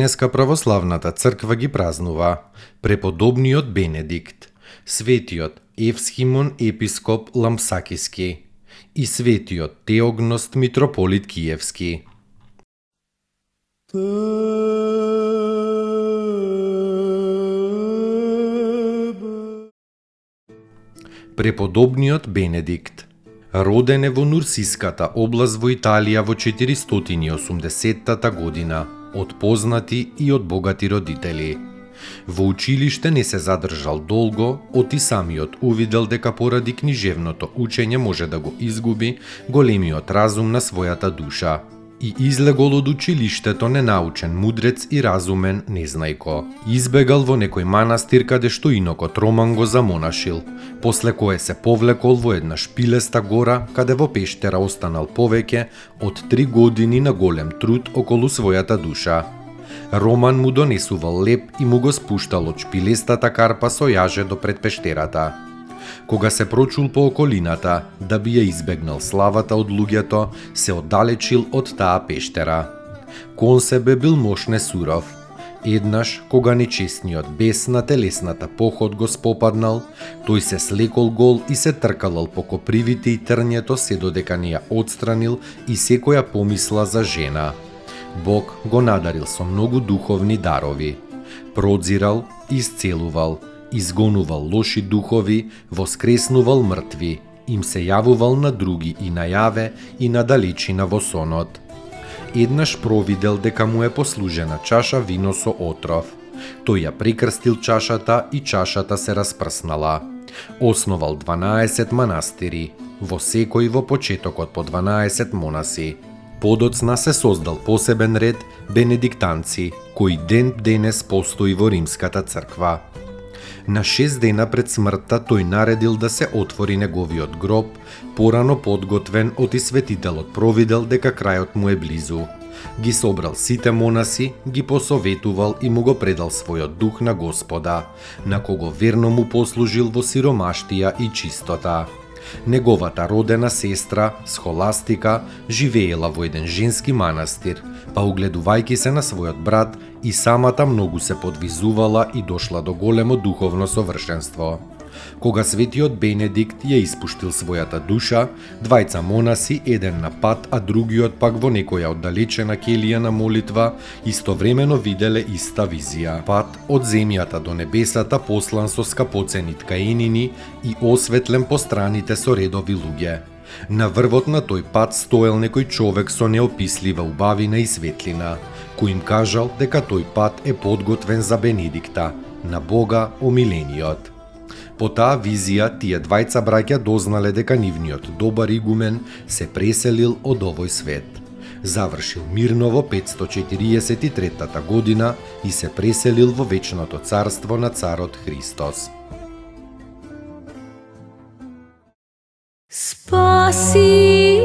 Денеска православната црква ги празнува преподобниот Бенедикт, светиот Евсхимон епископ Ламсакиски и светиот Теогност митрополит Киевски. Преподобниот Бенедикт роден е во Нурсиската област во Италија во 480 година, од познати и од богати родители. Во училиште не се задржал долго, оти самиот увидел дека поради книжевното учење може да го изгуби големиот разум на својата душа. И излегол од училиштето ненаучен мудрец и разумен незнајко. Избегал во некој манастир каде што инокот Роман го замонашил, после кое се повлекол во една шпилеста гора, каде во пештера останал повеќе од 3 години на голем труд околу својата душа. Роман му донесувал леп и му го спуштал од шпилестата карпа со јаже до пред пештерата. Кога се прочул по околината, да би ја избегнал славата од луѓето, се оддалечил од таа пештера. Кон себе бил мошне суров. Еднаш, кога нечестниот бес на телесната поход го спопаднал, тој се слекол гол и се тркалал по копривите и трњето се додека не ја отстранил и секоја помисла за жена. Бог го надарил со многу духовни дарови. Продзирал, исцелувал, изгонувал лоши духови, воскреснувал мртви, им се јавувал на други и најаве и на далечина во сонот. Еднаш провидел дека му е послужена чаша вино со отров. Тој ја прекрстил чашата и чашата се распрснала. Основал 12 манастири, во секој во почетокот по 12 монаси. Подоцна се создал посебен ред бенедиктанци, кој ден денес постои во Римската црква. На 6 дена пред смртта тој наредил да се отвори неговиот гроб, порано подготвен од светителот провидел дека крајот му е близу. Ги собрал сите монаси, ги посоветувал и му го предал својот дух на Господа, на кого верно му послужил во сиромаштија и чистота. Неговата родена сестра, Схоластика, живеела во еден женски манастир, па угледувајќи се на својот брат, и самата многу се подвизувала и дошла до големо духовно совршенство. Кога светиот Бенедикт ја испуштил својата душа, двајца монаси, еден на пат, а другиот пак во некоја оддалечена келија на молитва, истовремено виделе иста визија. Пат од земјата до небесата послан со скапоцени ткаенини и осветлен по страните со редови луѓе. На врвот на тој пат стоел некој човек со неопислива убавина и светлина, кој им кажал дека тој пат е подготвен за Бенедикта, на Бога омилениот. По таа визија, тие двајца браќа дознале дека нивниот добар игумен се преселил од овој свет. Завршил мирно во 543 година и се преселил во вечното царство на царот Христос. Спаси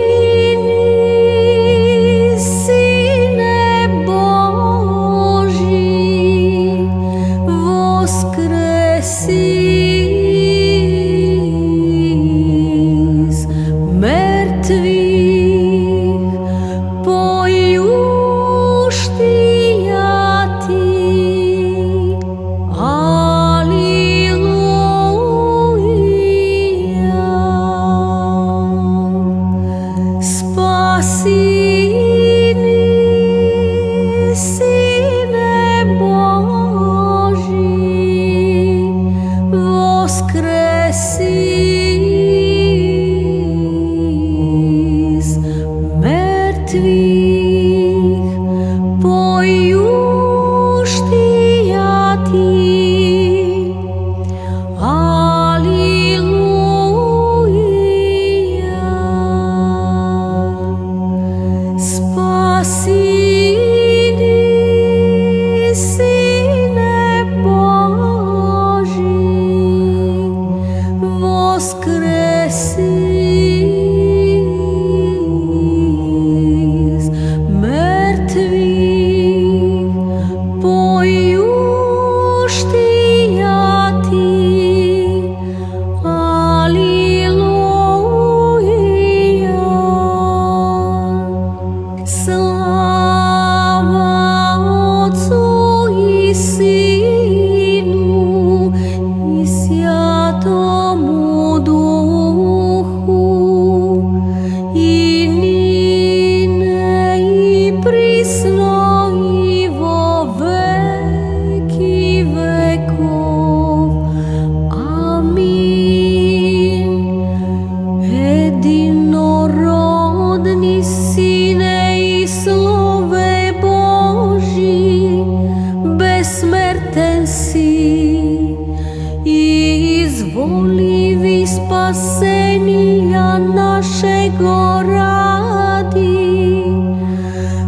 нашего ради,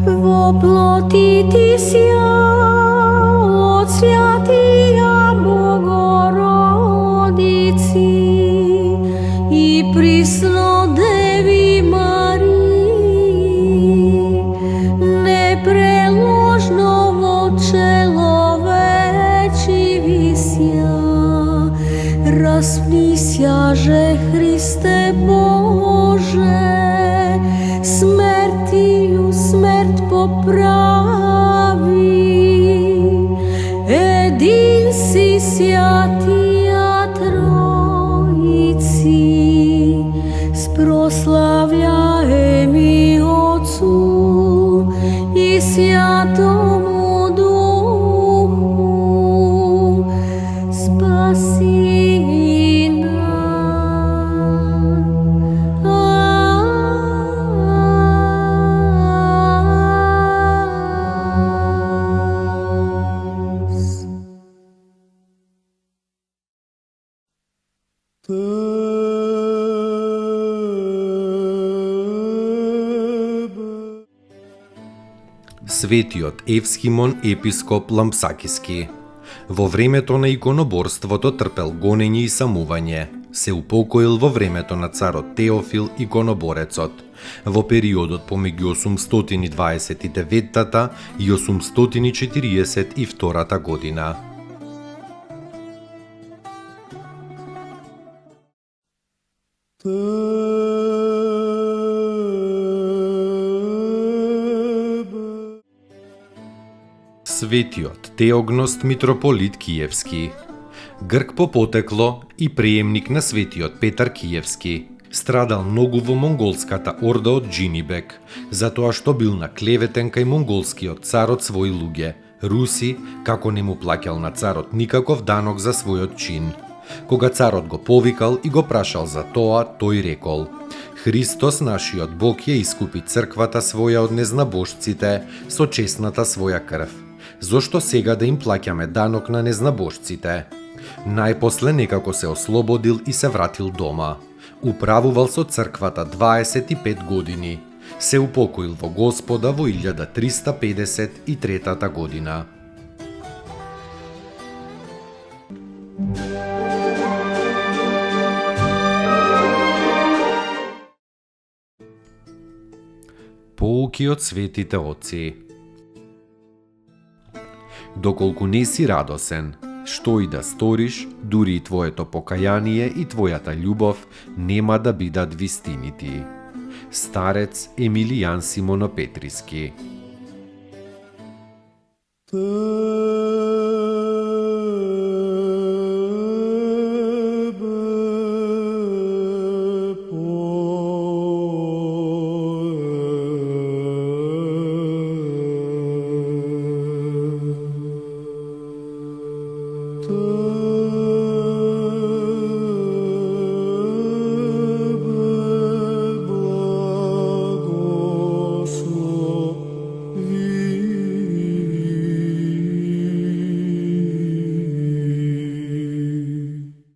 воплотити ся от святия Богородици и присно Деви Марии, непреложно во человечи вися, распнися же Христе Боже, смертию смерть поправи, един си святия Троици, спрославляеми Отцу и Святому Духу, спаси Светиот Евсхимон епископ Лампсакиски. Во времето на иконоборството трпел гонење и самување. Се упокоил во времето на царот Теофил иконоборецот, во периодот помеѓу 829 и 842 година. Светиот Теогност митрополит Киевски. Грк по потекло и преемник на светиот Петар Киевски. Страдал многу во монголската орда од Джинибек, затоа што бил наклеветен кај монголскиот цар од своји луѓе, руси, како не му плаќал на царот никаков данок за својот чин. Кога царот го повикал и го прашал за тоа, тој рекол: Христос, нашиот Бог, ја искупи црквата своја од незнабожците со честната своја крв. Зошто сега да им плаќаме данок на незнабожците? Најпосле некако се ослободил и се вратил дома. Управувал со црквата 25 години. Се упокоил во Господа во 1353 година. Поуки од светите отци. Доколку не си радосен, што и да сториш, дури и твоето покаяние и твојата љубов нема да бидат вистинити. Старец Емилијан Симонопетриски.